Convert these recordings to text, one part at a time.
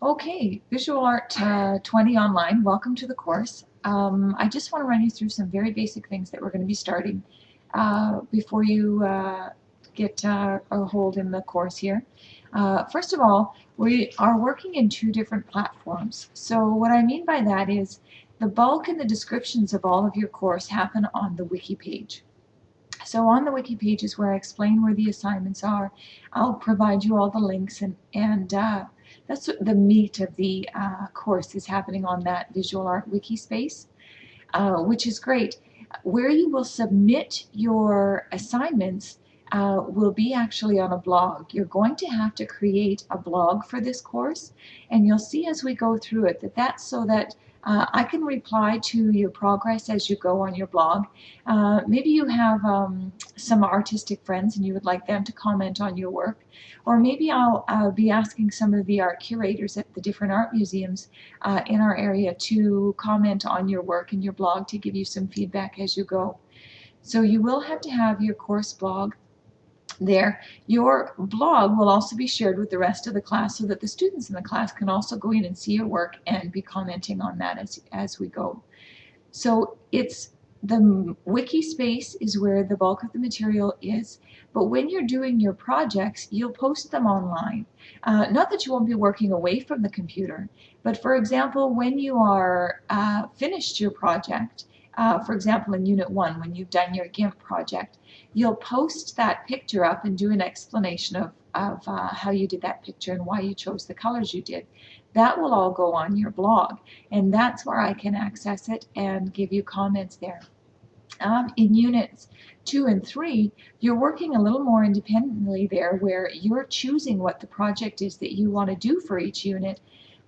Okay, Visual Art 20 online, welcome to the course. I just want to run you through some very basic things that we're going to be starting before you get a hold in the course here. First of all, we are working in two different platforms. So what I mean by that is the bulk and the descriptions of all of your course happen on the wiki page. So on the wiki page is where I explain where the assignments are. I'll provide you all the links, and that's what the meat of the course is happening on that visual art wiki space, which is great. Where you will submit your assignments will be actually on a blog. You're going to have to create a blog for this course, and you'll see as we go through it that that's so that I can reply to your progress as you go on your blog. Maybe you have some artistic friends and you would like them to comment on your work, or maybe I'll be asking some of the art curators at the different art museums in our area to comment on your work and your blog to give you some feedback as you go. So you will have to have your course blog there. Your blog will also be shared with the rest of the class so that the students in the class can also go in and see your work and be commenting on that as we go. So it's the wiki space is where the bulk of the material is, but when you're doing your projects, you'll post them online. Not that you won't be working away from the computer, but for example, when you are finished your project, for example, in Unit 1, when you've done your GIMP project, you'll post that picture up and do an explanation of how you did that picture and why you chose the colors you did. That will all go on your blog, and that's where I can access it and give you comments there. In Units 2 and 3, you're working a little more independently there, where you're choosing what the project is that you want to do for each unit,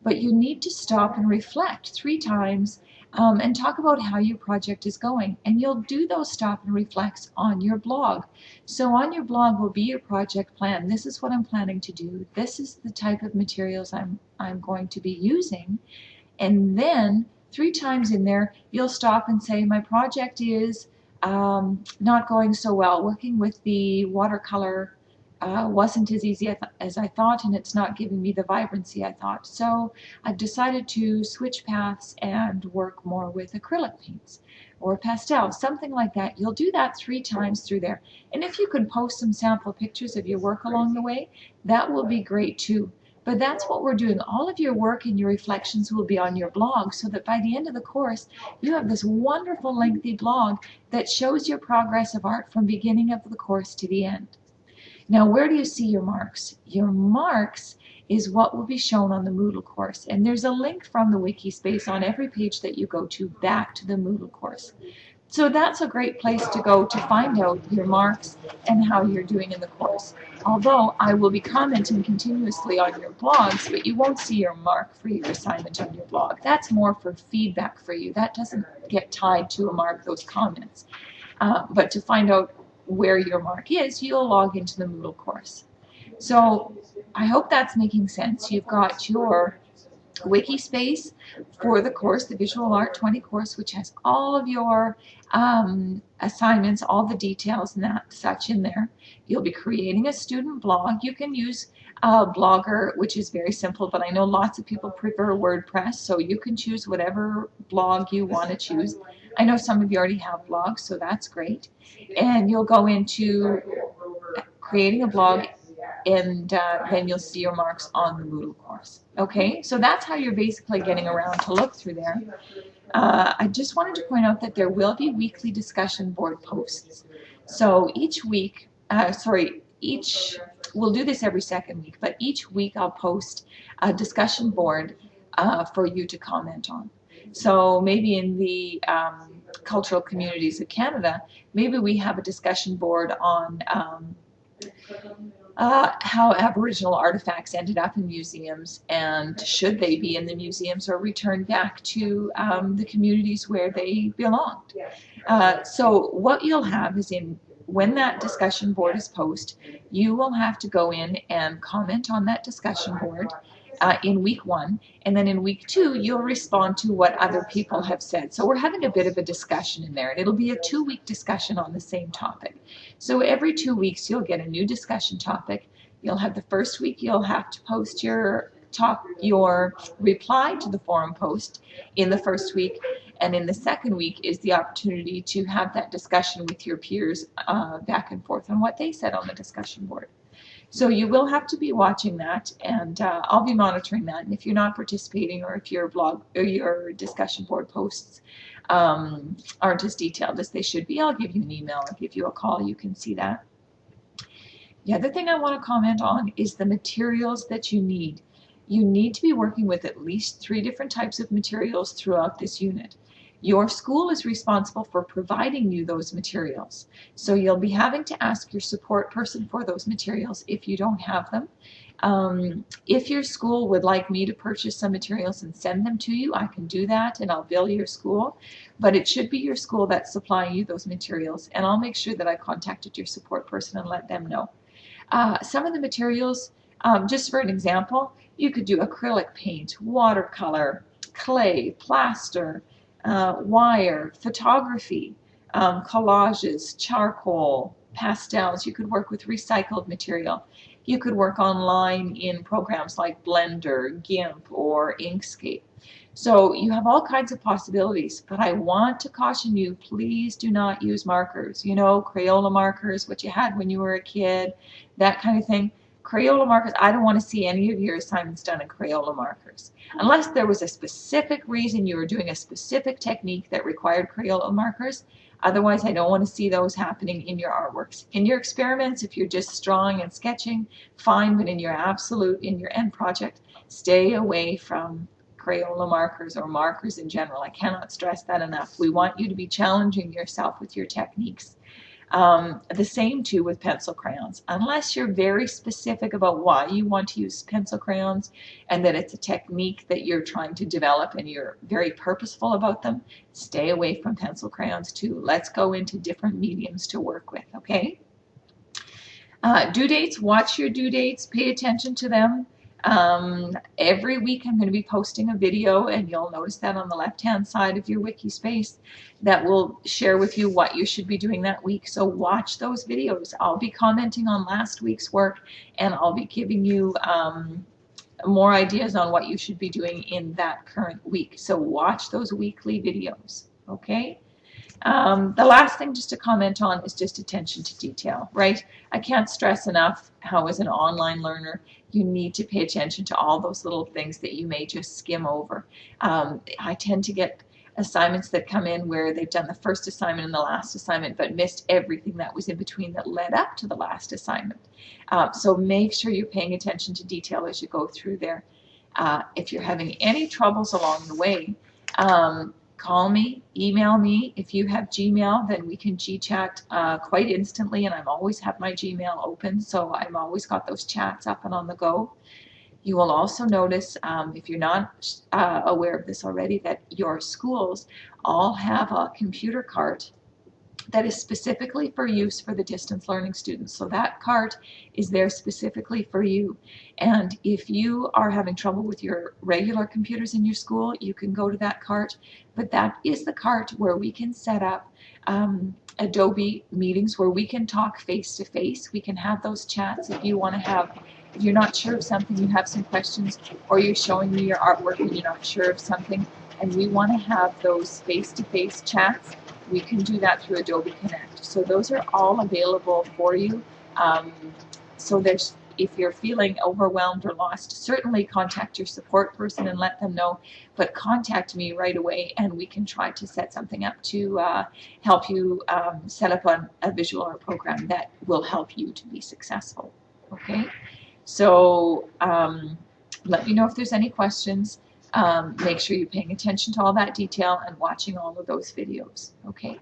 but you need to stop and reflect 3 times and talk about how your project is going. And you'll do those stop and reflects on your blog. So on your blog will be your project plan. This is what I'm planning to do. This is the type of materials I'm going to be using. And then 3 times in there, you'll stop and say, my project is not going so well. Working with the watercolor wasn't as easy as I thought, and it's not giving me the vibrancy I thought. So I've decided to switch paths and work more with acrylic paints or pastel, something like that. You'll do that 3 times through there. And if you can post some sample pictures of your work along the way, that will be great too. But that's what we're doing. All of your work and your reflections will be on your blog, so that by the end of the course, you have this wonderful lengthy blog that shows your progress of art from beginning of the course to the end. Now, where do you see your marks? Your marks is what will be shown on the Moodle course. And there's a link from the wiki space on every page that you go to back to the Moodle course. So that's a great place to go to find out your marks and how you're doing in the course. Although I will be commenting continuously on your blogs, but you won't see your mark for your assignment on your blog. That's more for feedback for you. That doesn't get tied to a mark, those comments. But to find out where your mark is, you'll log into the Moodle course. So I hope that's making sense. You've got your wiki space for the course, the Visual Art 20 course, which has all of your assignments, all the details and that such in there. You'll be creating a student blog. You can use Blogger, which is very simple, but I know lots of people prefer WordPress, so you can choose whatever blog you want to choose. I know some of you already have blogs, so that's great. And you'll go into creating a blog, and then you'll see your marks on the Moodle course. Okay, so that's how you're basically getting around to look through there. I just wanted to point out that there will be weekly discussion board posts. So each week, we'll do this every second week, but each week I'll post a discussion board for you to comment on. So maybe in the cultural communities of Canada, maybe we have a discussion board on how Aboriginal artifacts ended up in museums, and should they be in the museums or returned back to the communities where they belonged. So what you'll have is, when that discussion board is posted, you will have to go in and comment on that discussion board in week 1, and then in week 2 you'll respond to what other people have said. So we're having a bit of a discussion in there, and it'll be a 2-week discussion on the same topic. So every 2 weeks you'll get a new discussion topic. You'll have the first week, you'll have to post your your reply to the forum post in the first week, and in the second week is the opportunity to have that discussion with your peers back and forth on what they said on the discussion board. So you will have to be watching that, and I'll be monitoring that. And if you're not participating, or if your blog or your discussion board posts aren't as detailed as they should be, I'll give you an email or give you a call. You can see that. The other thing I want to comment on is the materials that you need. You need to be working with at least 3 different types of materials throughout this unit. Your school is responsible for providing you those materials. So you'll be having to ask your support person for those materials if you don't have them. If your school would like me to purchase some materials and send them to you, I can do that, and I'll bill your school. But it should be your school that's supplying you those materials, and I'll make sure that I contacted your support person and let them know. Some of the materials, just for an example, you could do acrylic paint, watercolor, clay, plaster, wire, photography, collages, charcoal, pastels. You could work with recycled material. You could work online in programs like Blender, GIMP, or Inkscape. So you have all kinds of possibilities, but I want to caution you, please do not use markers. You know, Crayola markers, what you had when you were a kid, that kind of thing. Crayola markers, I don't want to see any of your assignments done in Crayola markers. Unless there was a specific reason you were doing a specific technique that required Crayola markers. Otherwise, I don't want to see those happening in your artworks. In your experiments, if you're just drawing and sketching, fine, but in your end project, stay away from Crayola markers or markers in general. I cannot stress that enough. We want you to be challenging yourself with your techniques. The same too with pencil crayons. Unless you're very specific about why you want to use pencil crayons and that it's a technique that you're trying to develop and you're very purposeful about them, stay away from pencil crayons too. Let's go into different mediums to work with, okay? Due dates, watch your due dates, pay attention to them. Every week I'm going to be posting a video, and you'll notice that on the left-hand side of your wiki space that will share with you what you should be doing that week. So watch those videos. I'll be commenting on last week's work, and I'll be giving you more ideas on what you should be doing in that current week. So watch those weekly videos, okay? The last thing just to comment on is just attention to detail, right? I can't stress enough how, as an online learner, you need to pay attention to all those little things that you may just skim over. I tend to get assignments that come in where they've done the first assignment and the last assignment but missed everything that was in between that led up to the last assignment. So make sure you're paying attention to detail as you go through there. If you're having any troubles along the way, call me, email me. If you have Gmail, then we can G-chat quite instantly, and I always have my Gmail open, so I've always got those chats up and on the go. You will also notice, if you're not aware of this already, that your schools all have a computer cart that is specifically for use for the distance learning students. So that cart is there specifically for you. And if you are having trouble with your regular computers in your school, you can go to that cart. But that is the cart where we can set up Adobe meetings where we can talk face-to-face. We can have those chats if you want to have, if you're not sure of something, you have some questions, or you're showing me your artwork and you're not sure of something, and we want to have those face-to-face chats. We can do that through Adobe Connect. So those are all available for you. So there's, if you're feeling overwhelmed or lost, certainly contact your support person and let them know, but contact me right away and we can try to set something up to help you set up a visual art program that will help you to be successful. Okay, so let me know if there's any questions. Make sure you're paying attention to all that detail and watching all of those videos. Okay.